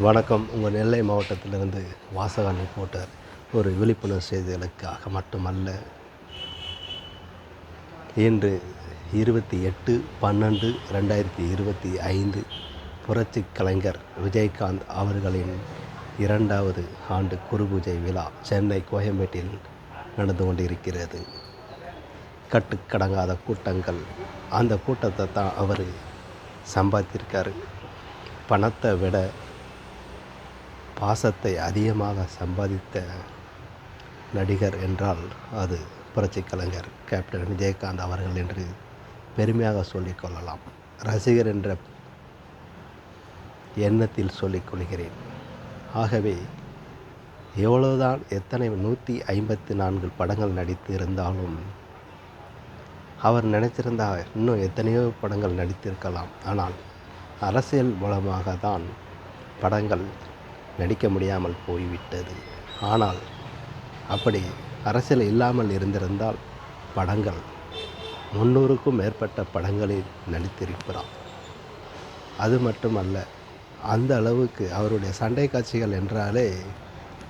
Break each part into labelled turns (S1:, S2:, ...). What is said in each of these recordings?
S1: வணக்கம். உங்கள் நெல்லை மாவட்டத்திலிருந்து வாசகன் ரிப்போர்ட்டர். ஒரு விழிப்புணர்வு செய்திகளுக்காக மட்டுமல்ல. இன்று 28/12/2025 புரட்சி கலைஞர் விஜயகாந்த் அவர்களின் 2வது ஆண்டு குருபூஜை விழா சென்னை கோயம்பேட்டில் நடந்து கொண்டிருக்கிறது. கட்டுக்கடங்காத கூட்டங்கள். அந்த கூட்டத்தை தான் அவர் சம்பாதித்திருக்காரு. பணத்தை விட பாசத்தை அதிகமாக சம்பாதித்த நடிகர் என்றால் அது புரட்சி கலைஞர் கேப்டன் விஜயகாந்த் அவர்கள் என்று பெருமையாக சொல்லிக்கொள்ளலாம். ரசிகர் என்ற எண்ணத்தில் சொல்லிக்கொள்கிறேன். ஆகவே எவ்வளவுதான் எத்தனை 154 படங்கள் நடித்து இருந்தாலும் அவர் நினைச்சிருந்தால் இன்னும் எத்தனையோ படங்கள் நடித்திருக்கலாம். ஆனால் அரசியல் மூலமாக தான் படங்கள் நடிக்க முடியாமல் போய்விட்டது. ஆனால் அப்படி அரசியல் இல்லாமல் இருந்திருந்தால் படங்கள் 300க்கும் மேற்பட்ட படங்களில் நடித்திருக்கிறார். அது மட்டுமல்ல, அந்த அளவுக்கு அவருடைய சண்டை காட்சிகள் என்றாலே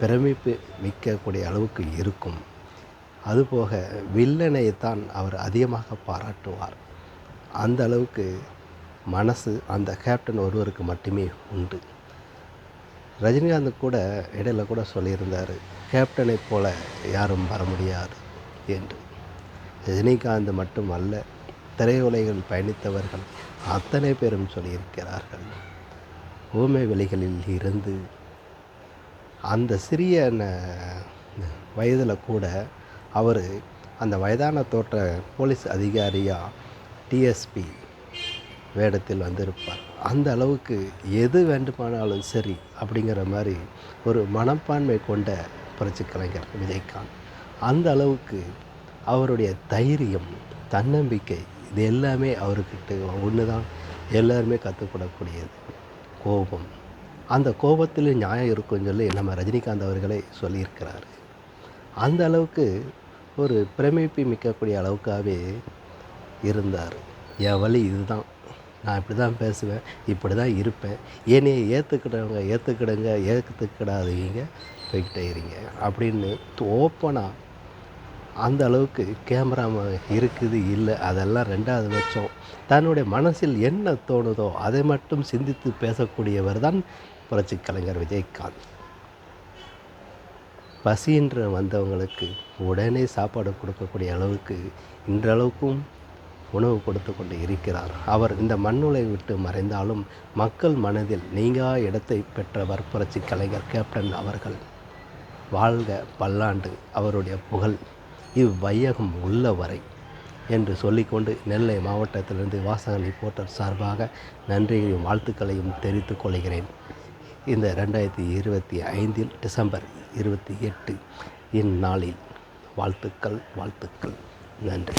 S1: பிரமிப்பு மிக்கக்கூடிய அளவுக்கு இருக்கும். அதுபோக வில்லனைத்தான் அவர் அதிகமாக பாராட்டுவார். அந்த அளவுக்கு மனசு அந்த கேப்டன் ஒருவருக்கு மட்டுமே உண்டு. ரஜினிகாந்த் கூட இடையில் கூட சொல்லியிருந்தார், கேப்டனை போல யாரும் வர முடியாது என்று. ரஜினிகாந்த் மட்டுமல்ல, திரையுலகில் பயணித்தவர்கள் அத்தனை பேரும் சொல்லியிருக்கிறார்கள். ஊமை வெளிகளில் இருந்து அந்த சிறிய வயதில் கூட அவர் அந்த வயதான தோற்ற போலீஸ் அதிகாரியாக டிஎஸ்பி வேடத்தில் வந்திருப்பார். அந்த அளவுக்கு எது வேண்டுமானாலும் சரி அப்படிங்கிற மாதிரி ஒரு மனப்பான்மை கொண்ட புரட்சி கலைஞர் விஜயகாந்த். அந்த அளவுக்கு அவருடைய தைரியம், தன்னம்பிக்கை, இது எல்லாமே அவர்கிட்ட ஒன்று தான் எல்லாருமே கற்றுக்கொள்ளக்கூடியது. கோபம். அந்த கோபத்தில் நியாயம் இருக்குன்னு சொல்லி நம்ம ரஜினிகாந்த் அவர்களே சொல்லியிருக்கிறார். அந்த அளவுக்கு ஒரு பிரமிப்பு மிக்கக்கூடிய அளவுக்காகவே இருந்தார். என் வழி இதுதான், நான் இப்படி தான் பேசுவேன், இப்படி தான் இருப்பேன், என்னையை ஏற்றுக்கிடுங்க, ஏற்றுக்கிடாதீங்க, போய்கிட்டே இருங்க அப்படின்னு ஓப்பனாக அந்த அளவுக்கு கேமரா இருக்குது இல்லை அதெல்லாம் 2வது பட்சம். தன்னுடைய மனசில் என்ன தோணுதோ அதை மட்டும் சிந்தித்து பேசக்கூடியவர் தான் புரட்சி கலைஞர் விஜயகாந்த். பசின்ற வந்தவங்களுக்கு உடனே சாப்பாடு கொடுக்கக்கூடிய அளவுக்கு இன்றளவுக்கும் உணவு கொடுத்து கொண்டு இருக்கிறார். அவர் இந்த மண்ணுலை விட்டு மறைந்தாலும் மக்கள் மனதில் நீங்கா இடத்தை பெற்றவர் புரட்சி கலைஞர் கேப்டன் அவர்கள். வாழ்க பல்லாண்டு அவருடைய புகழ் இவ்வையகம் உள்ள வரை என்று சொல்லிக்கொண்டு நெல்லை மாவட்டத்திலிருந்து வாசகன் ரிப்போர்ட்டர் சார்பாக நன்றியையும் வாழ்த்துக்களையும் தெரிவித்துக் கொள்கிறேன். இந்த 2025 டிசம்பர் 28 இந்நாளில் வாழ்த்துக்கள். நன்றி.